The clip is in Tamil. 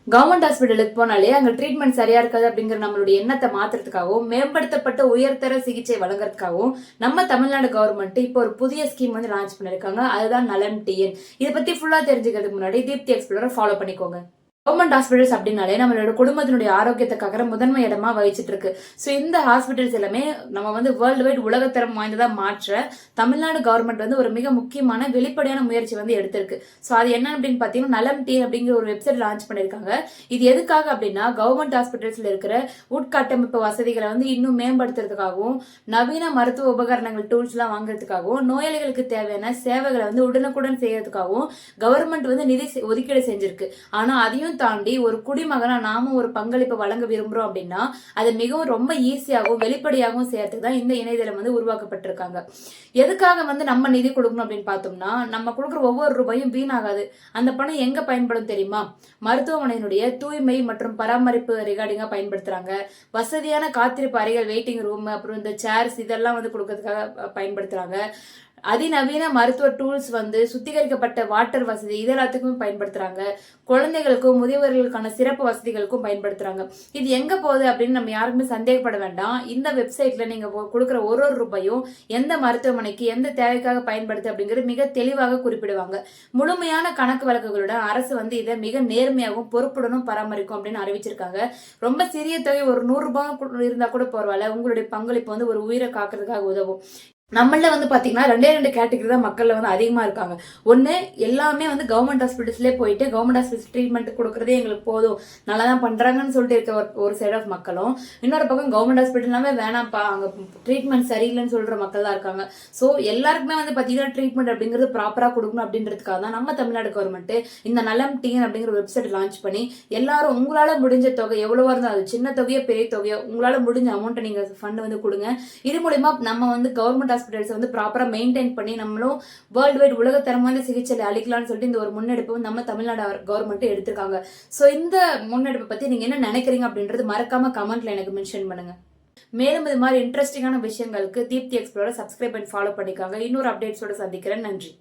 கவர்மெண்ட் ஹாஸ்பிட்டலுக்கு போனாலே அங்க ட்ரீட்மெண்ட் சரியா இருக்காது அப்படிங்கிற நம்மளுடைய எண்ணத்தை மாத்துறதுக்காகவும் மேம்படுத்தப்பட்ட உயர்தர சிகிச்சை வழங்குறதுக்காகவும் நம்ம தமிழ்நாடு கவர்மெண்ட் இப்போ ஒரு புதிய ஸ்கீம் வந்து லான்ச் பண்ணிருக்காங்க. அதுதான் நலம் டிஎன். இதை பத்தி ஃபுல்லா தெரிஞ்சுக்கிறதுக்கு முன்னாடி தீப்தி எக்ஸ்ப்ளோரர் ஃபாலோ பண்ணிக்கோங்க. கவர்மெண்ட் ஹாஸ்பிட்டல்ஸ் அப்படின்னாலே நம்மளோட குடும்பத்தினுடைய ஆரோக்கியத்துக்காக முதன்மை இடமா வகிச்சிட்டு இருக்கு. ஸோ இந்த ஹாஸ்பிட்டல்ஸ் எல்லாமே நம்ம வந்து வேர்ல்டு வைட் உலகத்தரம் வாய்ந்ததா மாற்ற தமிழ்நாடு கவர்மெண்ட் வந்து ஒரு மிக முக்கியமான வெளிப்படையான முயற்சி வந்து எடுத்திருக்கு. ஸோ அது என்ன அப்படின்னு பார்த்தீங்கன்னா நலம் டி அப்படிங்கிற ஒரு வெப்சைட் லான்ச் பண்ணியிருக்காங்க. இது எதுக்காக அப்படின்னா கவர்மெண்ட் ஹாஸ்பிட்டல்ஸ்ல இருக்கிற உட்கட்டமைப்பு வசதிகளை வந்து இன்னும் மேம்படுத்துறதுக்காகவும் நவீன மருத்துவ உபகரணங்கள் டூல்ஸ் எல்லாம் வாங்குறதுக்காகவும் நோயாளிகளுக்கு தேவையான சேவைகளை வந்து உடனுக்குடன் செய்யறதுக்காகவும் கவர்மெண்ட் வந்து நிதி ஒதுக்கீடு செஞ்சிருக்கு. ஆனா அதையும் தாண்டி ஒரு குடிமகனா நாம ஒரு பங்களிப்பை வழங்க விரும்புறோம் அப்படின்னா அது மிகவும் ரொம்ப ஈஸியாகவும் வெளிப்படையாகவும் செய்யறதுக்கு தான் இந்த இணையதளம் வந்து உருவாக்கப்பட்டிருக்காங்க. எதுக்காக வந்து நம்ம நிதி கொடுக்கணும் அப்படின்னு பார்த்தோம்னா நம்ம கொடுக்குற ஒவ்வொரு ரூபாயும் வீணாகாது. அந்த பணம் எங்க பயன்படும் தெரியுமா? மருத்துவமனையினுடைய தூய்மை மற்றும் பராமரிப்பு ரிகார்டிங்கா பயன்படுத்துறாங்க. வசதியான காத்திருப்பு அறைகள், வெயிட்டிங் ரூம், அப்புறம் இந்த சேர்ஸ் இதெல்லாம் வந்து கொடுக்கறதுக்காக பயன்படுத்துறாங்க. அதிநவீன மருத்துவ டூல்ஸ் வந்து சுத்திகரிக்கப்பட்ட வாட்டர் வசதி இது எல்லாத்துக்குமே பயன்படுத்துறாங்க. குழந்தைகளுக்கும் முதியவர்களுக்கான சிறப்பு வசதிகளுக்கும் பயன்படுத்துறாங்க. இது எங்க போகுது அப்படின்னு நம்ம யாருக்குமே சந்தேகப்பட வேண்டாம். இந்த வெப்சைட்ல நீங்க கொடுக்குற ஒரு ரூபாயும் எந்த மருத்துவமனைக்கு எந்த தேவைக்காக பயன்படுத்து அப்படிங்கிறது மிக தெளிவாக குறிப்பிடுவாங்க. முழுமையான கணக்கு வழக்குகளுடன் அரசு வந்து இதை மிக நேர்மையாகவும் பொறுப்புடனும் பராமரிக்கும் அப்படின்னு அறிவிச்சிருக்காங்க. ரொம்ப சிறிய தொகை ஒரு 100 ரூபாய் இருந்தா கூட பரவாயில்ல, உங்களுடைய பங்களிப்பு வந்து ஒரு உயிரை காக்கிறதுக்காக உதவும். நம்மள வந்து பாத்தீங்கன்னா 2 கேட்டகரி தான் மக்கள்ல வந்து அதிகமா இருக்காங்க. ஒண்ணு, எல்லாமே வந்து கவர்மெண்ட் ஹாஸ்பிட்டல்ஸ்லேயே போயிட்டு கவர்மெண்ட் ஹாஸ்பிட்டல் ட்ரீட்மெண்ட் கொடுக்கறதே எங்களுக்கு போதும், நல்லா தான் பண்றாங்கன்னு சொல்லிட்டு இருக்க ஒரு சைட் ஆஃப் மக்களும், இன்னொரு பக்கம் கவர்மெண்ட் ஹாஸ்பிட்டல்னாவே வேணாம்ப்பா அங்க ட்ரீட்மெண்ட் சரியில்லைன்னு சொல்ற மக்கள் தான் இருக்காங்க. ஸோ எல்லாருக்குமே வந்து பாத்தீங்கன்னா ட்ரீட்மெண்ட் அப்படிங்கிறது ப்ராப்பரா கொடுக்கணும் அப்படின்றதுக்காக தான் நம்ம தமிழ்நாடு கவர்மெண்ட் இந்த நலம் டிஎன் அப்படிங்கிற வெப்சைட் லான்ச் பண்ணி எல்லாரும் உங்களால முடிஞ்ச தொகை எவ்வளவா இருந்தாலும் அது சின்ன தொகையோ பெரிய தொகையோ உங்களால முடிஞ்ச அமௌண்ட்டை நீங்க ஃபண்ட் வந்து கொடுங்க. இது மூலியமா நம்ம வந்து கவர்மெண்ட் ஹாஸ்பிட்டல்ஸ் வந்து ப்ராப்பரா மெயின்டைன் பண்ணி நம்மளும் வேர்ல்டு வைட் உலகத்தரமான சிகிச்சை அளிக்கலாம்னு சொல்லிட்டு இந்த ஒரு முன்னெடுப்பு நம்ம தமிழ்நாடு கவர்மெண்ட் எடுத்திருக்காங்க. சோ இந்த முன்னெடுப்பை பத்தி நீங்க என்ன நினைக்கிறீங்க அப்படின்றது மறக்காம கமெண்ட்ல எனக்கு மென்ஷன் பண்ணுங்க. மேலும் இது மாதிரி இன்ட்ரெஸ்டிங்கான விஷயங்களுக்கு தீப்தி எக்ஸ்ப்ளோரர் சப்ஸ்கிரைப் பண்ணி ஃபாலோ பண்ணிக்காங்க. இன்னொரு அப்டேட்ஸோட சந்திக்கிறேன். நன்றி.